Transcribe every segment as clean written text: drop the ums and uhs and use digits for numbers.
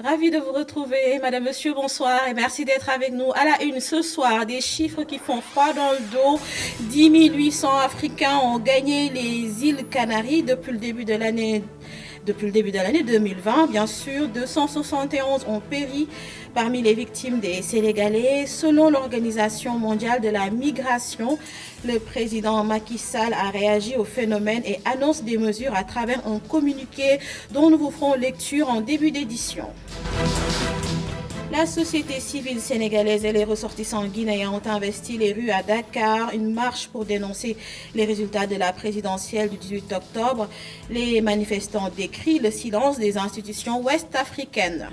Ravi de vous retrouver, Madame, Monsieur, bonsoir et merci d'être avec nous. À la une ce soir, des chiffres qui font froid dans le dos. 10 800 Africains ont gagné les îles Canaries depuis le début de l'année 2020, bien sûr, 271 ont péri parmi les victimes des Sénégalais. Selon l'Organisation mondiale de la migration, le président Macky Sall a réagi au phénomène et annonce des mesures à travers un communiqué dont nous vous ferons lecture en début d'édition. La société civile sénégalaise et les ressortissants guinéens ont investi les rues à Dakar, une marche pour dénoncer les résultats de la présidentielle du 18 octobre. Les manifestants décrient le silence des institutions ouest-africaines.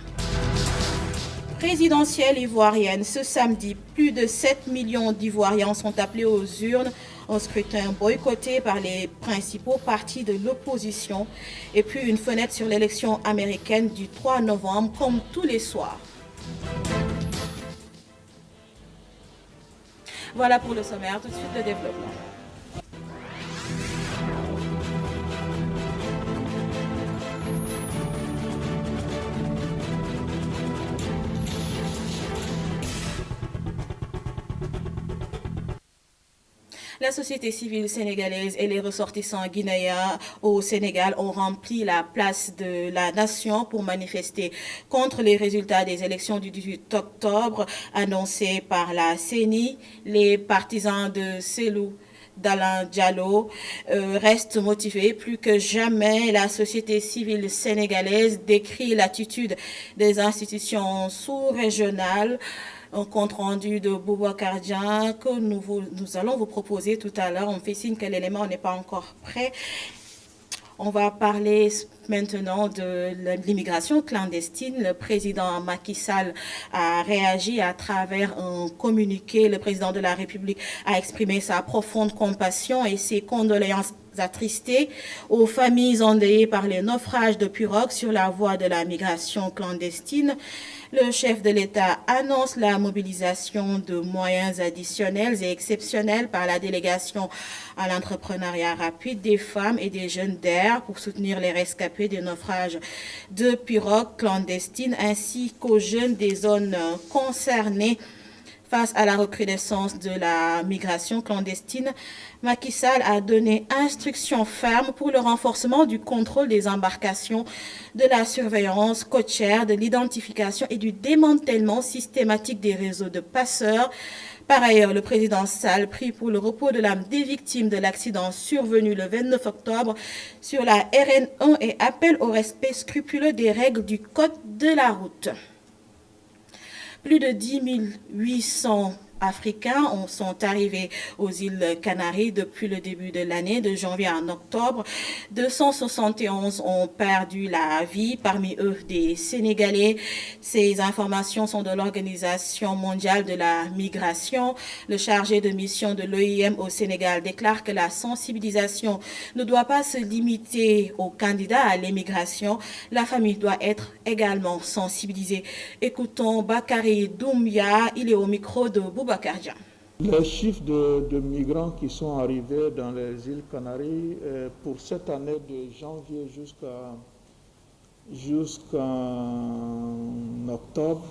Présidentielle ivoirienne, ce samedi, plus de 7 millions d'Ivoiriens sont appelés aux urnes, un scrutin boycotté par les principaux partis de l'opposition, et puis une fenêtre sur l'élection américaine du 3 novembre, comme tous les soirs. Voilà pour le sommaire, tout de suite le développement. La société civile sénégalaise et les ressortissants guinéens au Sénégal ont rempli la place de la nation pour manifester contre les résultats des élections du 18 octobre annoncés par la CENI. Les partisans de Cellou d'Alain Diallo reste motivée. Plus que jamais, la société civile sénégalaise décrit l'attitude des institutions sous-régionales. Un compte rendu de Boubacar Dieng que nous allons vous proposer tout à l'heure. On fait signe que l'élément n'est pas encore prêt. On va parler maintenant de l'immigration clandestine. Le président Macky Sall a réagi à travers un communiqué. Le président de la République a exprimé sa profonde compassion et ses condoléances attristées aux familles endeuillées par les naufrages de pirogues sur la voie de la migration clandestine. Le chef de l'État annonce la mobilisation de moyens additionnels et exceptionnels par la délégation à l'entrepreneuriat rapide des femmes et des jeunes d'Air pour soutenir les rescapés des naufrages de pirogues clandestines ainsi qu'aux jeunes des zones concernées. Face à la recrudescence de la migration clandestine, Macky Sall a donné instructions fermes pour le renforcement du contrôle des embarcations, de la surveillance côtière, de l'identification et du démantèlement systématique des réseaux de passeurs. Par ailleurs, le président Sall prie pour le repos de l'âme des victimes de l'accident survenu le 29 octobre sur la RN1 et appelle au respect scrupuleux des règles du code de la route. Plus de 10 800 Africains sont arrivés aux îles Canaries depuis le début de l'année, de janvier à octobre. 271 ont perdu la vie, parmi eux des Sénégalais. Ces informations sont de l'Organisation mondiale de la migration. Le chargé de mission de l'OIM au Sénégal déclare que la sensibilisation ne doit pas se limiter aux candidats à l'émigration. La famille doit être également sensibilisée. Écoutons Bakary Doumbia, il est au micro de Boubacar. Les chiffres de migrants qui sont arrivés dans les îles Canaries pour cette année de janvier jusqu'en octobre,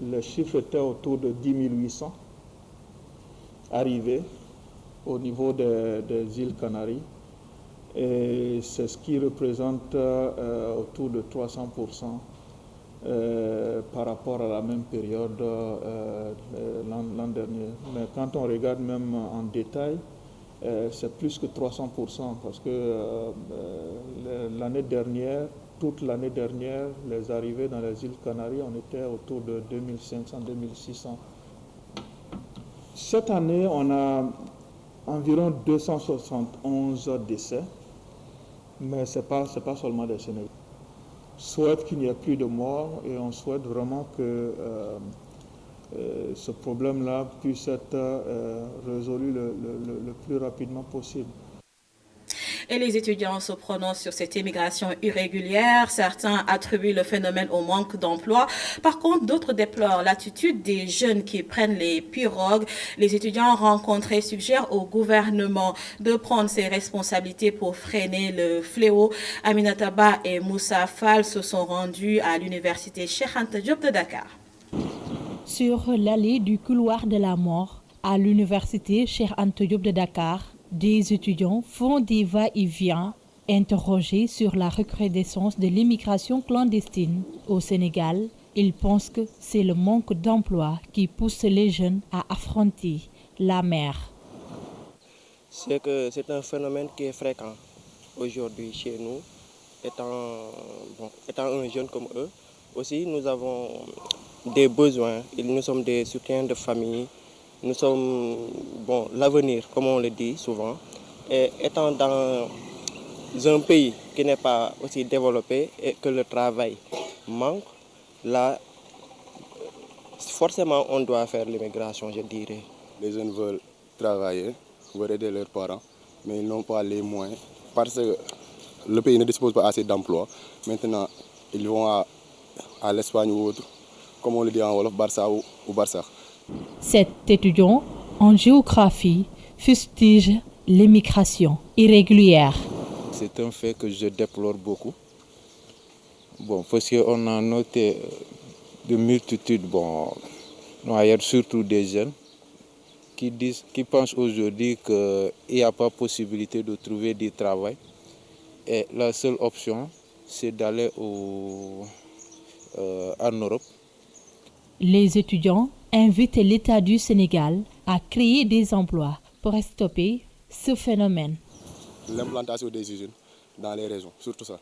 les chiffres étaient autour de 10 800 arrivés au niveau des îles Canaries. Et c'est ce qui représente autour de 300% par rapport à la même période l'an dernier. Mais quand on regarde même en détail, c'est plus que 300% parce que l'année dernière, toute l'année dernière, les arrivées dans les îles Canaries, on était autour de 2500-2600. Cette année, on a environ 271 décès, mais ce n'est pas seulement des Sénégalais. Souhaite qu'il n'y ait plus de morts et on souhaite vraiment que ce problème-là puisse être résolu le plus rapidement possible. Et les étudiants se prononcent sur cette immigration irrégulière. Certains attribuent le phénomène au manque d'emploi. Par contre, d'autres déplorent l'attitude des jeunes qui prennent les pirogues. Les étudiants rencontrés suggèrent au gouvernement de prendre ses responsabilités pour freiner le fléau. Aminata Ba et Moussa Fall se sont rendus à l'université Cheikh Anta Diop de Dakar. Sur l'allée du couloir de la mort, à l'université Cheikh Anta Diop de Dakar, des étudiants font des va-et-vient interrogés sur la recrudescence de l'immigration clandestine au Sénégal. Ils pensent que c'est le manque d'emploi qui pousse les jeunes à affronter la mer. C'est que c'est un phénomène qui est fréquent aujourd'hui chez nous. Étant un jeune comme eux, aussi nous avons des besoins. Nous sommes des soutiens de famille. Nous sommes l'avenir, comme on le dit souvent. Et étant dans un pays qui n'est pas aussi développé et que le travail manque, là, forcément, on doit faire l'immigration, je dirais. Les jeunes veulent travailler, veulent aider leurs parents, mais ils n'ont pas les moyens parce que le pays ne dispose pas assez d'emplois. Maintenant, ils vont à l'Espagne ou autre, comme on le dit en Wolof, Barça ou Barça. Cet étudiant en géographie fustige l'immigration irrégulière. C'est un fait que je déplore beaucoup. Parce qu'on a noté de multitudes, ailleurs surtout des jeunes, qui pensent aujourd'hui qu'il n'y a pas possibilité de trouver du travail. Et la seule option, c'est d'aller en Europe. Les étudiants invitent l'État du Sénégal à créer des emplois pour stopper ce phénomène. L'implantation des usines dans les régions, surtout ça.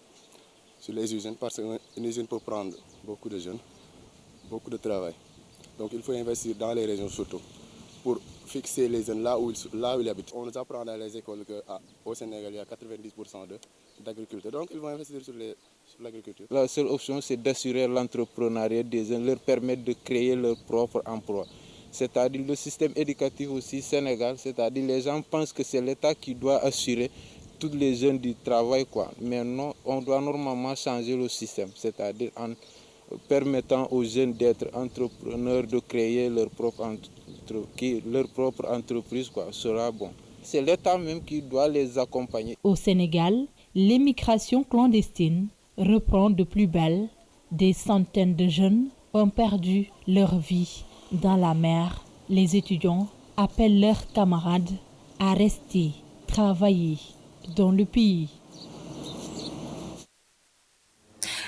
Sur les usines, parce qu'une usine peut prendre beaucoup de jeunes, beaucoup de travail. Donc il faut investir dans les régions surtout pour fixer les jeunes là où ils habitent. On nous apprend dans les écoles qu'au Sénégal, il y a 90% d'agriculteurs. Donc ils vont investir sur l'agriculture. La seule option, c'est d'assurer l'entrepreneuriat des jeunes, leur permettre de créer leur propre emploi. C'est-à-dire le système éducatif aussi Sénégal, c'est-à-dire les gens pensent que c'est l'État qui doit assurer tous les jeunes du travail, Mais non, on doit normalement changer le système, c'est-à-dire en permettant aux jeunes d'être entrepreneurs, de créer leur propre entreprise, sera bon. C'est l'État même qui doit les accompagner. Au Sénégal, l'immigration clandestine reprend de plus belle. Des centaines de jeunes ont perdu leur vie dans la mer. Les étudiants appellent leurs camarades à rester, travailler dans le pays.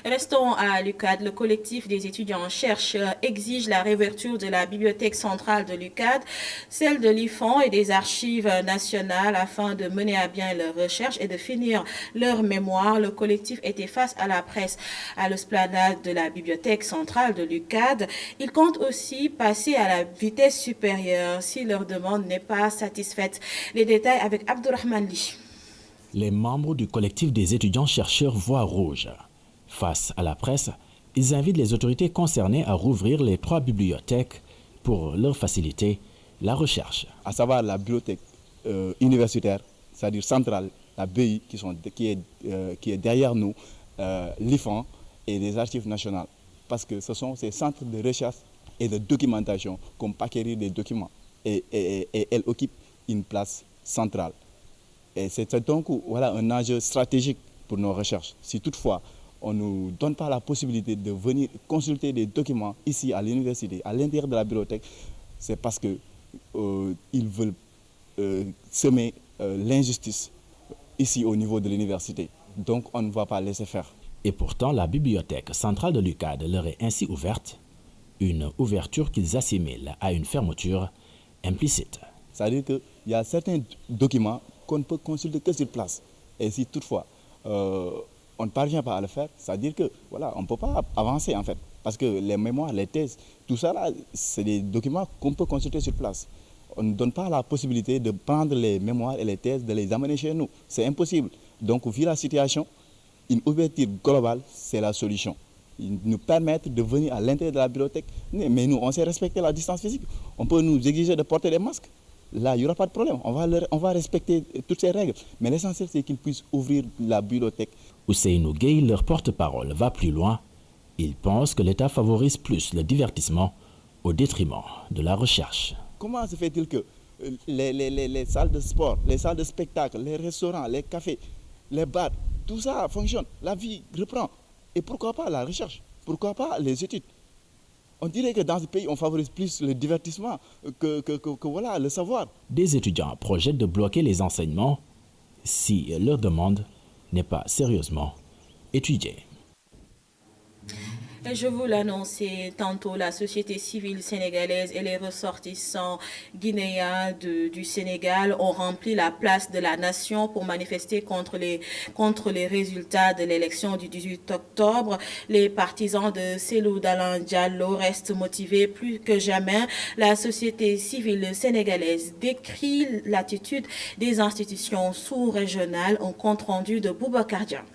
Restons à l'UCAD. Le collectif des étudiants chercheurs exige la réouverture de la bibliothèque centrale de l'UCAD, celle de l'IFON et des archives nationales afin de mener à bien leurs recherches et de finir leur mémoire. Le collectif était face à la presse à l'esplanade de la bibliothèque centrale de l'UCAD. Ils comptent aussi passer à la vitesse supérieure si leur demande n'est pas satisfaite. Les détails avec Abdourahman Li. Les membres du collectif des étudiants chercheurs Voix Rouge. Face à la presse, ils invitent les autorités concernées à rouvrir les 3 bibliothèques pour leur faciliter la recherche. À savoir la bibliothèque universitaire, c'est-à-dire centrale, la BI qui est derrière nous, l'IFAN et les archives nationales. Parce que ce sont ces centres de recherche et de documentation qu'on peut acquérir des documents. Et elles occupent une place centrale. Et c'est donc un enjeu stratégique pour nos recherches. Si toutefois, on ne nous donne pas la possibilité de venir consulter des documents ici à l'université, à l'intérieur de la bibliothèque, c'est parce qu'ils veulent semer l'injustice ici au niveau de l'université. Donc on ne va pas laisser faire. Et pourtant, la bibliothèque centrale de l'UCAD leur est ainsi ouverte, une ouverture qu'ils assimilent à une fermeture implicite. C'est-à-dire qu'il y a certains documents qu'on ne peut consulter que sur place. Et si toutefois, on ne parvient pas à le faire, c'est-à-dire que on ne peut pas avancer en fait. Parce que les mémoires, les thèses, tout ça là, c'est des documents qu'on peut consulter sur place. On ne donne pas la possibilité de prendre les mémoires et les thèses, de les amener chez nous. C'est impossible. Donc, vu la situation, une ouverture globale, c'est la solution. Ils nous permettent de venir à l'intérieur de la bibliothèque. Mais nous, on sait respecter la distance physique. On peut nous exiger de porter des masques. là, il n'y aura pas de problème. On va respecter toutes ces règles. Mais l'essentiel, c'est qu'ils puissent ouvrir la bibliothèque. Ousseynou Gueye, leur porte-parole, va plus loin. Il pense que l'État favorise plus le divertissement au détriment de la recherche. Comment se fait-il que les salles de sport, les salles de spectacle, les restaurants, les cafés, les bars, tout ça fonctionne, la vie reprend. Et pourquoi pas la recherche? Pourquoi pas les études? On dirait que dans ce pays, on favorise plus le divertissement que voilà, le savoir. Des étudiants projettent de bloquer les enseignements si leur demande n'est pas sérieusement étudiée. Je vous l'annonçais tantôt, la société civile sénégalaise et les ressortissants guinéens du Sénégal ont rempli la place de la Nation pour manifester contre les résultats de l'élection du 18 octobre. Les partisans de Cellou Dalein Diallo restent motivés plus que jamais. La société civile sénégalaise décrit l'attitude des institutions sous-régionales en compte rendu de Boubacar Dia.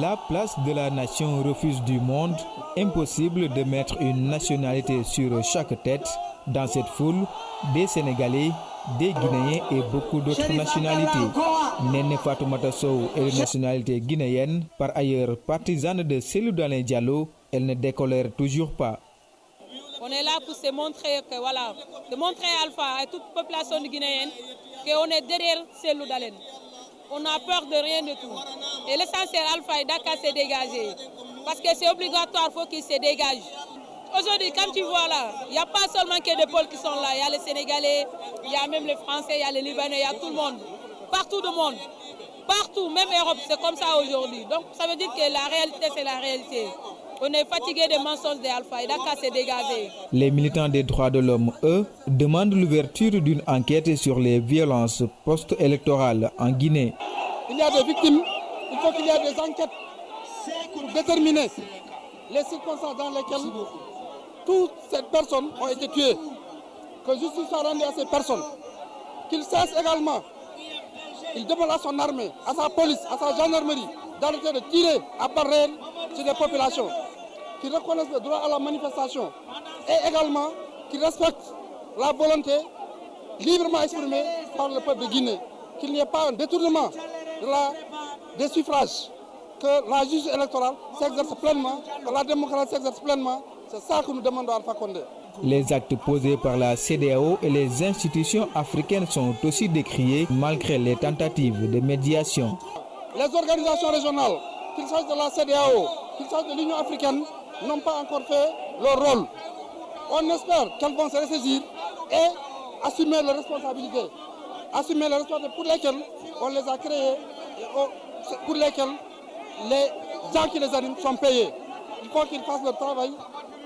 La place de la nation refuse du monde. Impossible de mettre une nationalité sur chaque tête. Dans cette foule, des Sénégalais, des Guinéens et beaucoup d'autres nationalités. Néné Fatoumata Sow est de nationalité guinéenne. Par ailleurs, partisane de Cellou Dalein Diallo, elle ne décolère toujours pas. On est là pour se montrer que voilà, de montrer à Alpha et toute population guinéenne qu'on est derrière Cellou Dalein. On n'a peur de rien du tout. Et l'essentiel, Alpha et Dakar s'est dégagé. Parce que c'est obligatoire, il faut qu'ils se dégagent. Aujourd'hui, comme tu vois là, il n'y a pas seulement que des pôles qui sont là. Il y a les Sénégalais, il y a même les Français, il y a les Libanais, il y a tout le monde. Partout du monde. Partout, même Europe, c'est comme ça aujourd'hui. Donc ça veut dire que la réalité, c'est la réalité. On est fatigué des mensonges d'Alpha et Dakar s'est dégagé. Les militants des droits de l'homme, eux, demandent l'ouverture d'une enquête sur les violences post-électorales en Guinée. Il y a des victimes, il faut qu'il y ait des enquêtes pour déterminer les circonstances dans lesquelles toutes ces personnes ont été tuées. Que justice soit rendue à ces personnes. Qu'il cesse également, il demande à son armée, à sa police, à sa gendarmerie, d'arrêter de tirer à balles réelles sur les populations, qui reconnaissent le droit à la manifestation et également qui respectent la volonté librement exprimée par le peuple de Guinée. Qu'il n'y ait pas un détournement des suffrages, que la justice électorale s'exerce pleinement, que la démocratie s'exerce pleinement. C'est ça que nous demandons à Alpha Condé. Les actes posés par la CEDEAO et les institutions africaines sont aussi décriés malgré les tentatives de médiation. Les organisations régionales, qu'il s'agisse de la CEDEAO, qu'il s'agisse de l'Union africaine, n'ont pas encore fait leur rôle. On espère qu'elles vont se ressaisir et assumer leurs responsabilités. Assumer les responsabilités pour lesquelles on les a créées, pour lesquelles les gens qui les animent sont payés. Il faut qu'ils fassent leur travail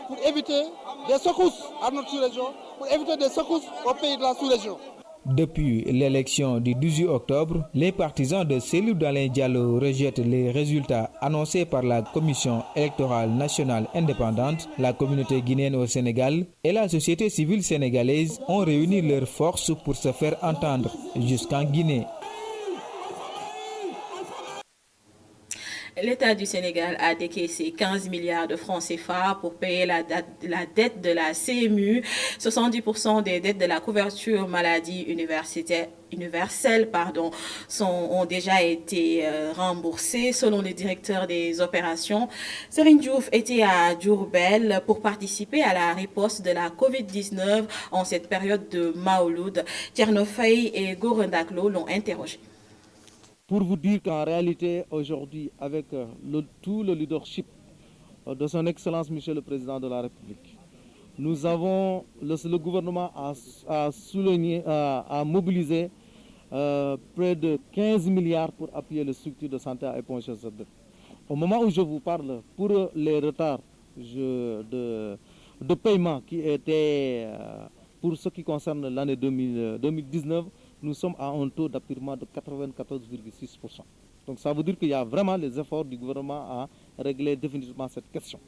pour éviter des secousses à notre sous-région, pour éviter des secousses aux pays de la sous-région. Depuis l'élection du 18 octobre, les partisans de Cellou Dalein Diallo rejettent les résultats annoncés par la Commission électorale nationale indépendante. La communauté guinéenne au Sénégal et la société civile sénégalaise ont réuni leurs forces pour se faire entendre jusqu'en Guinée. L'État du Sénégal a décaissé 15 milliards de francs CFA pour payer la dette de la CMU. 70% des dettes de la couverture maladie universelle ont déjà été remboursées, selon le directeur des opérations. Serigne Diouf était à Diourbel pour participer à la riposte de la Covid-19 en cette période de Maouloud. Thierno Faye et Gorendaklo l'ont interrogé. Pour vous dire qu'en réalité, aujourd'hui, avec tout le leadership de son Excellence, Monsieur le Président de la République, nous avons, le gouvernement a mobilisé près de 15 milliards pour appuyer les structures de santé à éponger cette dette. Au moment où je vous parle, pour les retards de paiement qui étaient, pour ce qui concerne l'année 2019, nous sommes à un taux d'appurement de 94,6%. Donc ça veut dire qu'il y a vraiment les efforts du gouvernement à régler définitivement cette question.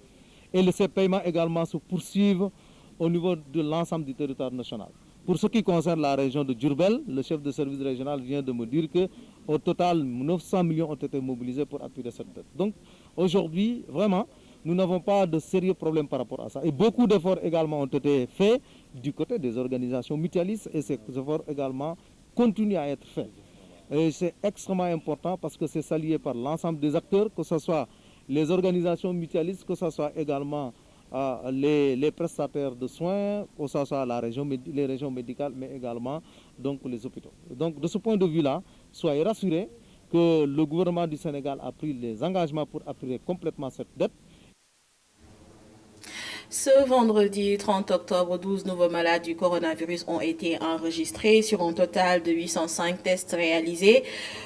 Et ces paiements également se poursuivent au niveau de l'ensemble du territoire national. Pour ce qui concerne la région de Diourbel, le chef de service régional vient de me dire qu'au total, 900 millions ont été mobilisés pour appuyer cette dette. Donc aujourd'hui, vraiment, nous n'avons pas de sérieux problèmes par rapport à ça. Et beaucoup d'efforts également ont été faits du côté des organisations mutualistes et ces efforts également continuent à être faits. Et c'est extrêmement important parce que c'est salué par l'ensemble des acteurs, que ce soit les organisations mutualistes, que ce soit également les prestataires de soins, que ce soit les régions médicales, mais également donc, les hôpitaux. Donc de ce point de vue-là, soyez rassurés que le gouvernement du Sénégal a pris les engagements pour appuyer complètement cette dette. Ce vendredi 30 octobre, 12 nouveaux malades du coronavirus ont été enregistrés sur un total de 805 tests réalisés.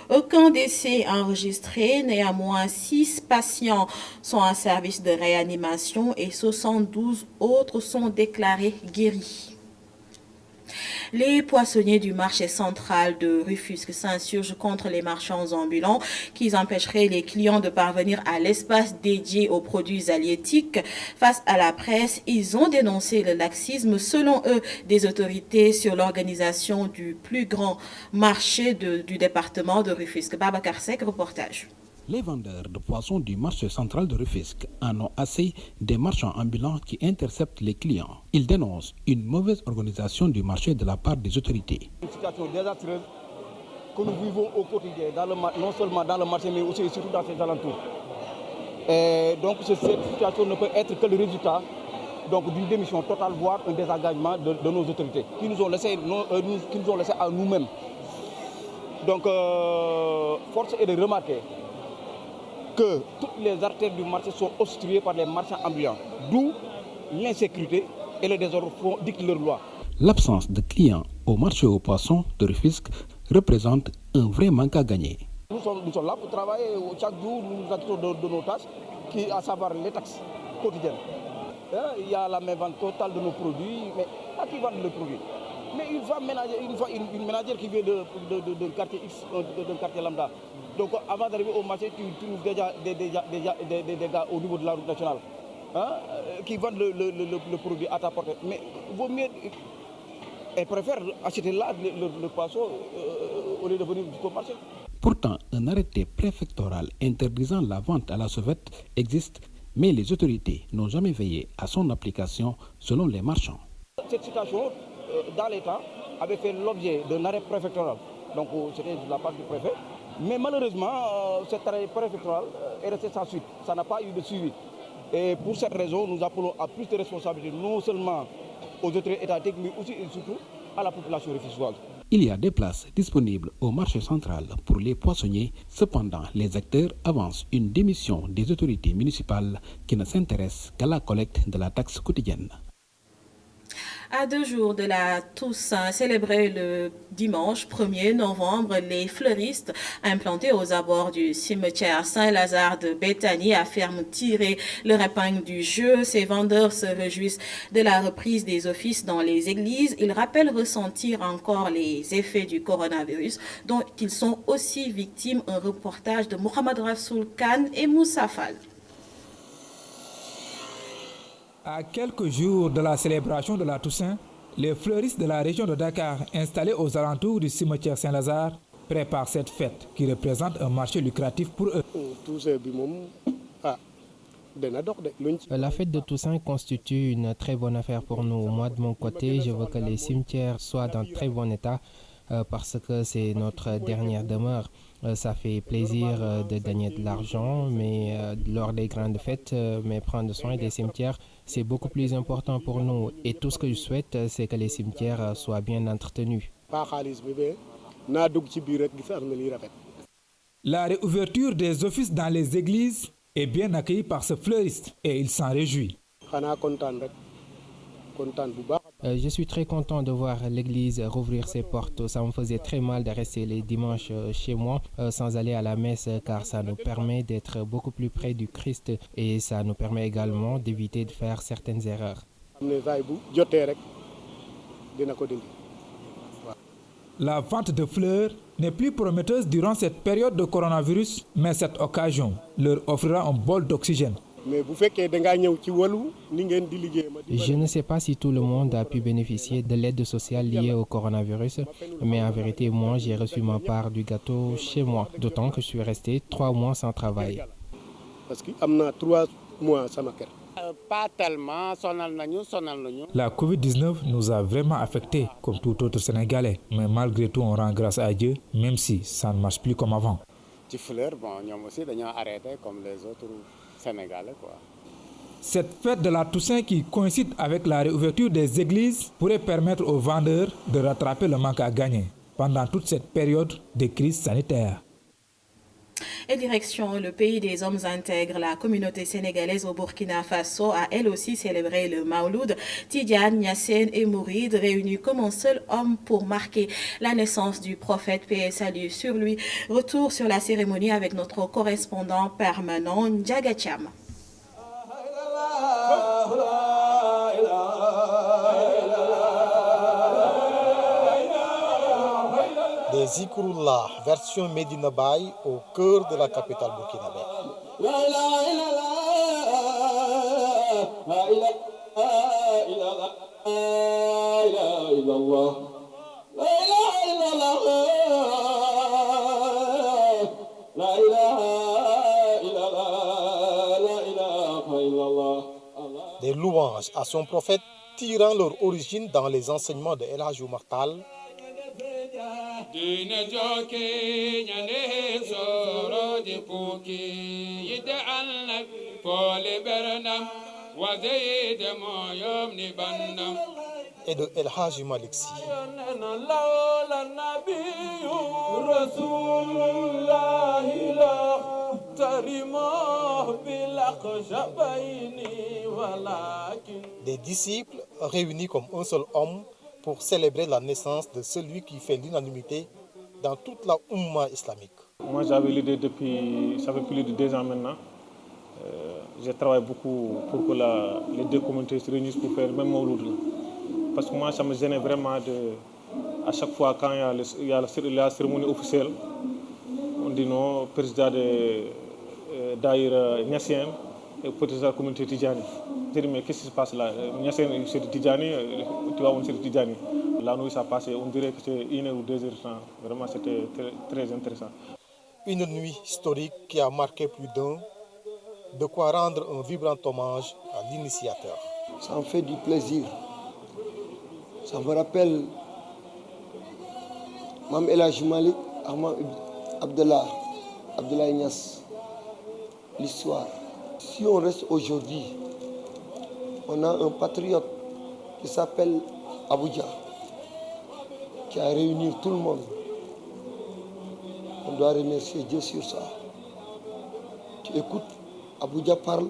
Aucun décès enregistré. Néanmoins, 6 patients sont en service de réanimation et 72 autres sont déclarés guéris. Les poissonniers du marché central de Rufisque s'insurgent contre les marchands ambulants qui empêcheraient les clients de parvenir à l'espace dédié aux produits halieutiques. Face à la presse, ils ont dénoncé le laxisme, selon eux, des autorités sur l'organisation du plus grand marché du département de Rufisque. Babacar Seck, reportage. Les vendeurs de poissons du marché central de Rufisque en ont assez des marchands ambulants qui interceptent les clients. Ils dénoncent une mauvaise organisation du marché de la part des autorités. Une situation désastreuse que nous vivons au quotidien, non seulement dans le marché, mais aussi et surtout dans ses alentours. Et donc cette situation ne peut être que le résultat d'une démission totale, voire un désengagement de nos autorités, qui nous ont laissé à nous-mêmes. Donc force est de remarquer que toutes les artères du marché sont obstruées par les marchands ambulants, d'où l'insécurité et le désordre dictent leur loi. L'absence de clients au marché aux poissons de Rufisque représente un vrai manque à gagner. Nous sommes là pour travailler chaque jour, nous nous acquittons de nos tâches, à savoir les taxes quotidiennes. Il y a la vente totale de nos produits, mais à qui vendent les produits? Mais une ménagère qui vient d'un quartier X, d'un quartier lambda. Donc avant d'arriver au marché, tu trouves déjà des gars au niveau de la route nationale qui vendent le produit à ta portée. Mais vaut mieux, elle préfère acheter là le poisson au lieu de venir jusqu'au marché. Pourtant, un arrêté préfectoral interdisant la vente à la sauvette existe, mais les autorités n'ont jamais veillé à son application selon les marchands. Cette situation, dans l'État, avait fait l'objet d'un arrêt préfectoral. Donc c'était de la part du préfet. Mais malheureusement, cet arrêt préfectoral est resté sans suite. Ça n'a pas eu de suivi. Et pour cette raison, nous appelons à plus de responsabilités, non seulement aux autorités étatiques, mais aussi et surtout à la population rufisquoise. Il y a des places disponibles au marché central pour les poissonniers. Cependant, les acteurs avancent une démission des autorités municipales qui ne s'intéressent qu'à la collecte de la taxe quotidienne. À 2 jours de la Toussaint, célébrée le dimanche 1er novembre, les fleuristes implantés aux abords du cimetière Saint-Lazare de Béthanie affirment tirer leur épingle du jeu. Ces vendeurs se réjouissent de la reprise des offices dans les églises. Ils rappellent ressentir encore les effets du coronavirus dont ils sont aussi victimes. Un reportage de Mohamed Rassoul Khan et Moussa Fall. À quelques jours de la célébration de la Toussaint, les fleuristes de la région de Dakar, installés aux alentours du cimetière Saint-Lazare, préparent cette fête qui représente un marché lucratif pour eux. La fête de Toussaint constitue une très bonne affaire pour nous. Moi, de mon côté, je veux que les cimetières soient dans très bon état parce que c'est notre dernière demeure. Ça fait plaisir de gagner de l'argent, mais lors des grandes fêtes, mais prendre soin des cimetières, c'est beaucoup plus important pour nous. Et tout ce que je souhaite, c'est que les cimetières soient bien entretenus. La réouverture des offices dans les églises est bien accueillie par ce fleuriste et il s'en réjouit. Je suis très content de voir l'église rouvrir ses portes. Ça me faisait très mal de rester les dimanches chez moi sans aller à la messe car ça nous permet d'être beaucoup plus près du Christ et ça nous permet également d'éviter de faire certaines erreurs. La vente de fleurs n'est plus prometteuse durant cette période de coronavirus, mais cette occasion leur offrira un bol d'oxygène. Je ne sais pas si tout le monde a pu bénéficier de l'aide sociale liée au coronavirus, mais en vérité, moi, j'ai reçu ma part du gâteau chez moi, d'autant que je suis resté 3 mois sans travail. moi sama kër. Pas tellement, La Covid-19 nous a vraiment affectés comme tout autre Sénégalais, mais malgré tout on rend grâce à Dieu, même si ça ne marche plus comme avant. Ci fleur, bon, ñoom aussi dañoo arrêté comme les autres Sénégalais, quoi. Cette fête de la Toussaint qui coïncide avec la réouverture des églises pourrait permettre aux vendeurs de rattraper le manque à gagner pendant toute cette période de crise sanitaire. Et direction le pays des hommes intègres, la communauté sénégalaise au Burkina Faso a elle aussi célébré le Mawlud. Tidiane, Niassène et Mouride réunis comme un seul homme pour marquer la naissance du prophète, paix et salut sur lui. Retour sur la cérémonie avec notre correspondant permanent Ndiaga Thiam. Des Zikroullah, version Medina Baye, au cœur de la capitale burkinabé. Des louanges à son prophète tirant leur origine dans les enseignements de El Hadj Oumar Tall. Et de El Hadj Malick Sy. Des disciples réunis comme un seul homme pour célébrer la naissance de celui qui fait l'unanimité dans toute la Oumma islamique. Moi j'avais l'idée depuis, ça fait plus de 2 ans maintenant. Je travaille beaucoup pour que les deux communautés se réunissent pour faire le même Mawlud. Parce que moi ça me gênait vraiment à chaque fois quand il y a la cérémonie officielle, on dit non, président de Daïra Niassène et président de la communauté Tidjani. J'ai dit mais qu'est-ce qui se passe là? Niassène c'est de Tidjani, tu vois, on c'est de Tidjani. La nuit ça passait, on dirait que c'est 1 ou 2 heures de temps. Vraiment c'était très intéressant. Une nuit historique qui a marqué plus d'un, de quoi rendre un vibrant hommage à l'initiateur. Ça me fait du plaisir. Ça me rappelle Mam El Hadj Malick, Ahmad Abdoulaye Niass, l'histoire. Si on reste aujourd'hui, on a un patriote qui s'appelle Abuja, qui a réuni tout le monde. On doit remercier Dieu sur ça. Tu écoutes, Abuja parle,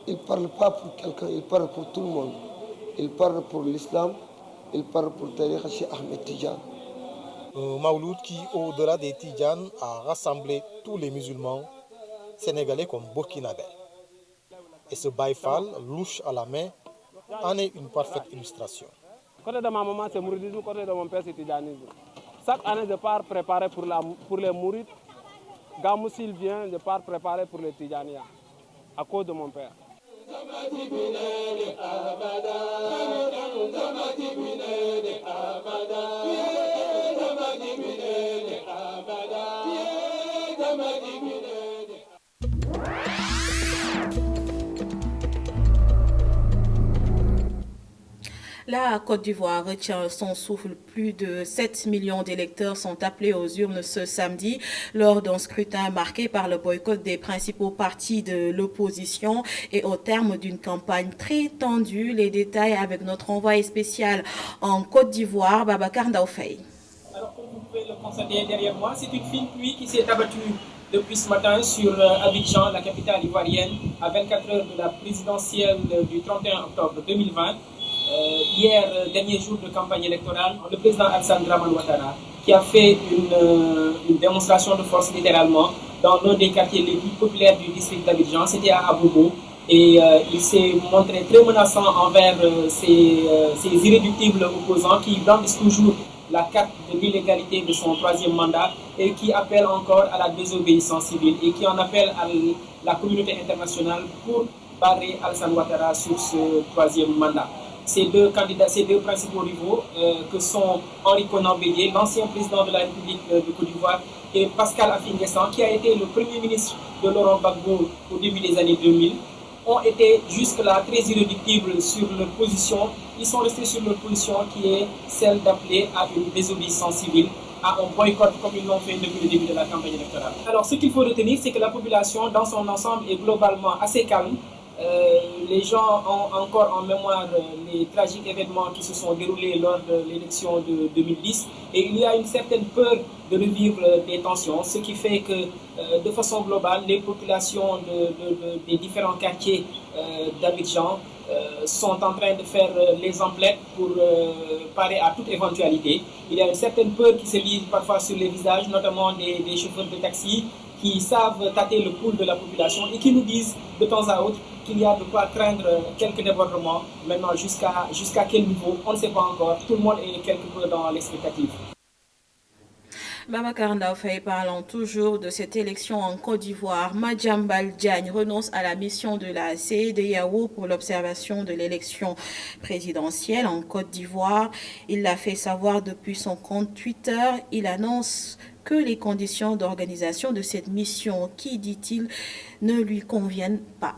il ne parle pas pour quelqu'un, il parle pour tout le monde. Il parle pour l'islam, il parle pour Tariqa Cheikh Ahmed Tidjane. Un Mawlud qui, au-delà des Tidjanes, a rassemblé tous les musulmans, sénégalais comme burkinabés. Et ce Baye Fall, louche à la main, en est une parfaite illustration. Côté de ma maman, c'est mouridisme, côté de mon père, c'est tidjanisme. Chaque année, je pars préparer pour les mourides. Gamou s'il vient, je pars préparer pour les tidjanias, à cause de mon père. La Côte d'Ivoire retient son souffle. Plus de 7 millions d'électeurs sont appelés aux urnes ce samedi lors d'un scrutin marqué par le boycott des principaux partis de l'opposition et au terme d'une campagne très tendue. Les détails avec notre envoyé spécial en Côte d'Ivoire, Babacar Ndaoufei. Alors, comme vous pouvez le constater derrière moi, c'est une fine pluie qui s'est abattue depuis ce matin sur Abidjan, la capitale ivoirienne, à 24 heures de la présidentielle du 31 octobre 2020. Hier, dernier jour de campagne électorale, le président Alassane Dramane Ouattara, qui a fait une démonstration de force littéralement dans l'un des quartiers les plus populaires du district d'Abidjan, c'était à Abobo, et il s'est montré très menaçant envers ses irréductibles opposants qui brandissent toujours la carte de l'illégalité de son 3e mandat et qui appellent encore à la désobéissance civile et qui en appellent à la communauté internationale pour barrer Alassane Ouattara sur ce 3e mandat. Ces deux principaux rivaux que sont Henri Konan Bédié, l'ancien président de la République de Côte d'Ivoire, et Pascal Affi N'Guessan, qui a été le premier ministre de Laurent Gbagbo au début des années 2000, ont été jusque-là très irréductibles sur leur position. Ils sont restés sur leur position qui est celle d'appeler à une désobéissance civile, à un boycott comme ils l'ont fait depuis le début de la campagne électorale. Alors ce qu'il faut retenir, c'est que la population dans son ensemble est globalement assez calme. Les gens ont encore en mémoire les tragiques événements qui se sont déroulés lors de l'élection de 2010 et il y a une certaine peur de revivre des tensions, ce qui fait que de façon globale, les populations des différents quartiers d'Abidjan sont en train de faire les emplettes pour parer à toute éventualité. Il y a une certaine peur qui se lise parfois sur les visages, notamment des chauffeurs de taxi qui savent tâter le pouls de la population et qui nous disent de temps à autre qu'il y a de quoi craindre quelques débordements. Maintenant, jusqu'à quel niveau, on ne sait pas encore. Tout le monde est quelque peu dans l'expectative. Babacar Ndao Faye, parlant toujours de cette élection en Côte d'Ivoire. Madiambal Diagne renonce à la mission de la CEDEAO pour l'observation de l'élection présidentielle en Côte d'Ivoire. Il l'a fait savoir depuis son compte Twitter. Il annonce que les conditions d'organisation de cette mission, qui, dit-il, ne lui conviennent pas.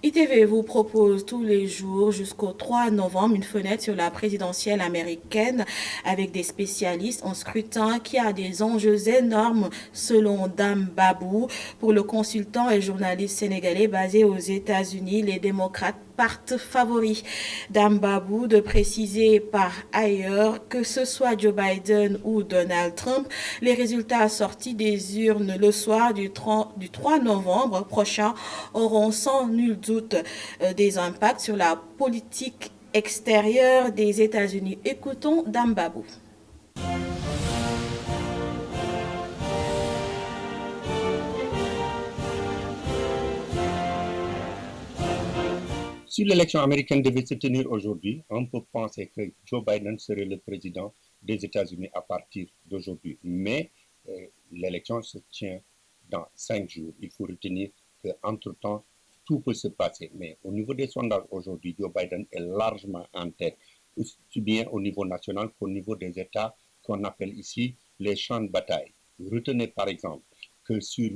ITV vous propose tous les jours jusqu'au 3 novembre une fenêtre sur la présidentielle américaine avec des spécialistes en scrutin qui a des enjeux énormes selon Dame Babou. Pour le consultant et journaliste sénégalais basé aux États-Unis, les démocrates partent favoris. Dame Babou de préciser par ailleurs que ce soit Joe Biden ou Donald Trump, les résultats sortis des urnes le soir du 3 novembre prochain auront sans nul doute des impacts sur la politique extérieure des États-Unis. Écoutons Dame Babou. Si l'élection américaine devait se tenir aujourd'hui, on peut penser que Joe Biden serait le président des États-Unis à partir d'aujourd'hui. Mais l'élection se tient dans 5 jours. Il faut retenir qu'entre-temps, tout peut se passer. Mais au niveau des sondages aujourd'hui, Joe Biden est largement en tête, aussi bien au niveau national qu'au niveau des États qu'on appelle ici les champs de bataille. Retenez par exemple que sur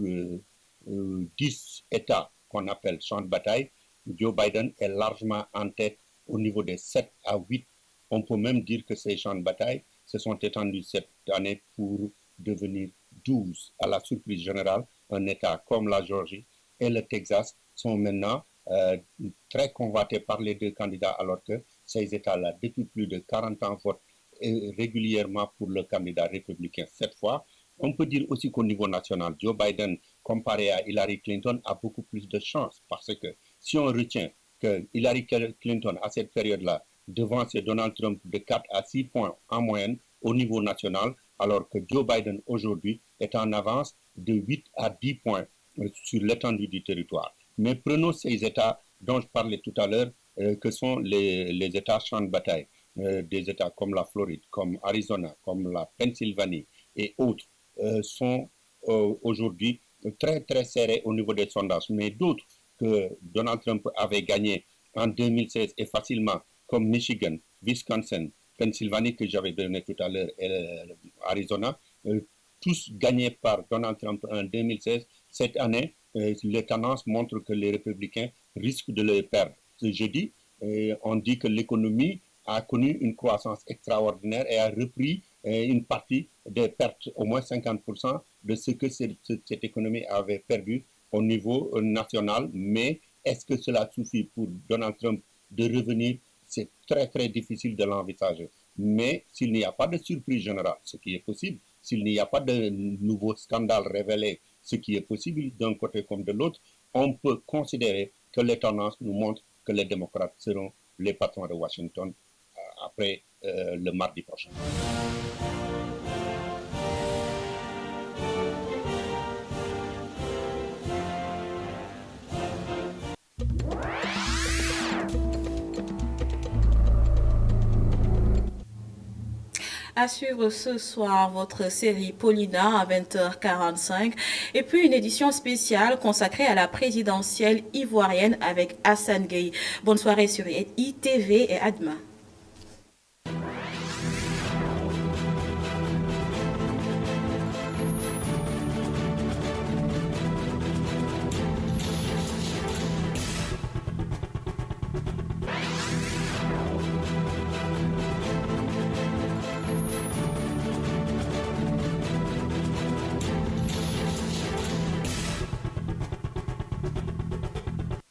10 États qu'on appelle champs de bataille, Joe Biden est largement en tête au niveau des 7 à 8. On peut même dire que ces champs de bataille se sont étendus cette année pour devenir 12. À la surprise générale, un État comme la Géorgie et le Texas sont maintenant très convoités par les deux candidats, alors que ces États-là, depuis plus de 40 ans, votent régulièrement pour le candidat républicain. Cette fois, on peut dire aussi qu'au niveau national, Joe Biden, comparé à Hillary Clinton, a beaucoup plus de chances parce que si on retient que Hillary Clinton, à cette période-là, devance Donald Trump de 4 à 6 points en moyenne au niveau national, alors que Joe Biden, aujourd'hui, est en avance de 8 à 10 points sur l'étendue du territoire. Mais prenons ces États dont je parlais tout à l'heure, que sont les États champs de bataille, des États comme la Floride, comme Arizona, comme la Pennsylvanie et autres, sont aujourd'hui très très serrés au niveau des sondages. Mais d'autres que Donald Trump avait gagné en 2016 et facilement, comme Michigan, Wisconsin, Pennsylvanie que j'avais donné tout à l'heure et Arizona, tous gagnés par Donald Trump en 2016. Cette année, les tendances montrent que les républicains risquent de les perdre. Ce jeudi, on dit que l'économie a connu une croissance extraordinaire et a repris une partie des pertes, au moins 50% de ce que cette économie avait perdu au niveau national. Mais est-ce que cela suffit pour Donald Trump de revenir? C'est très très difficile de l'envisager. Mais s'il n'y a pas de surprise générale, ce qui est possible, s'il n'y a pas de nouveaux scandales révélés, ce qui est possible d'un côté comme de l'autre, on peut considérer que les tendances nous montrent que les démocrates seront les patrons de Washington après le mardi prochain. À suivre ce soir votre série Paulina à 20h45 et puis une édition spéciale consacrée à la présidentielle ivoirienne avec Hassan Gueye. Bonne soirée sur ITV et à demain.